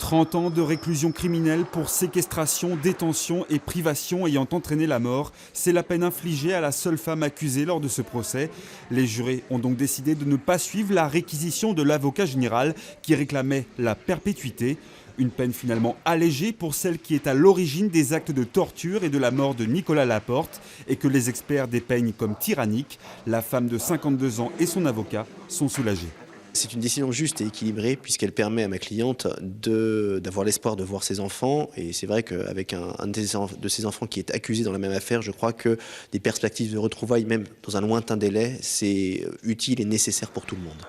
30 ans de réclusion criminelle pour séquestration, détention et privation ayant entraîné la mort. C'est la peine infligée à la seule femme accusée lors de ce procès. Les jurés ont donc décidé de ne pas suivre la réquisition de l'avocat général qui réclamait la perpétuité. Une peine finalement allégée pour celle qui est à l'origine des actes de torture et de la mort de Nicolas Laporte et que les experts dépeignent comme tyrannique. La femme de 52 ans et son avocat sont soulagés. C'est une décision juste et équilibrée puisqu'elle permet à ma cliente d'avoir l'espoir de voir ses enfants. Et c'est vrai qu'avec un de ses enfants qui est accusé dans la même affaire, je crois que des perspectives de retrouvailles, même dans un lointain délai, c'est utile et nécessaire pour tout le monde.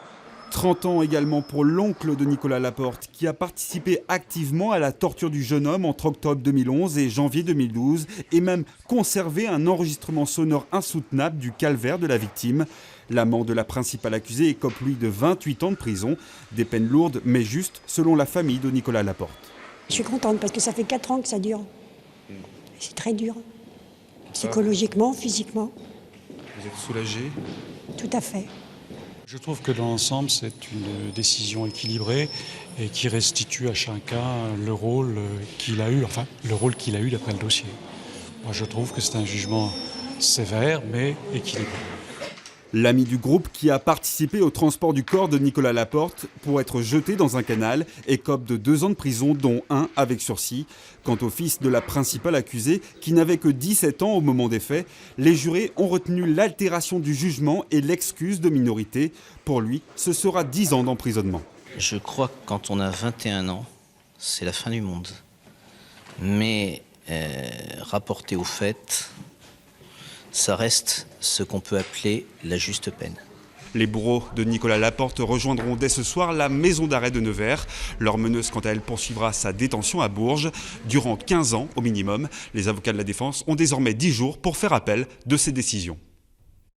30 ans également pour l'oncle de Nicolas Laporte qui a participé activement à la torture du jeune homme entre octobre 2011 et janvier 2012 et même conservé un enregistrement sonore insoutenable du calvaire de la victime. L'amant de la principale accusée écope lui de 28 ans de prison, des peines lourdes mais justes selon la famille de Nicolas Laporte. Je suis contente parce que ça fait 4 ans que ça dure. C'est très dur, psychologiquement, physiquement. Vous êtes soulagé ? Tout à fait. Je trouve que dans l'ensemble, c'est une décision équilibrée et qui restitue à chacun le rôle qu'il a eu, d'après le dossier. Moi, je trouve que c'est un jugement sévère, mais équilibré. L'ami du groupe qui a participé au transport du corps de Nicolas Laporte pour être jeté dans un canal écope de 2 ans de prison, dont 1 avec sursis. Quant au fils de la principale accusée, qui n'avait que 17 ans au moment des faits, les jurés ont retenu l'altération du jugement et l'excuse de minorité. Pour lui, ce sera 10 ans d'emprisonnement. Je crois que quand on a 21 ans, c'est la fin du monde. Mais rapporté aux faits, ça reste ce qu'on peut appeler la juste peine. Les bourreaux de Nicolas Laporte rejoindront dès ce soir la maison d'arrêt de Nevers. Leur meneuse, quant à elle, poursuivra sa détention à Bourges. Durant 15 ans au minimum, les avocats de la défense ont désormais 10 jours pour faire appel de ces décisions.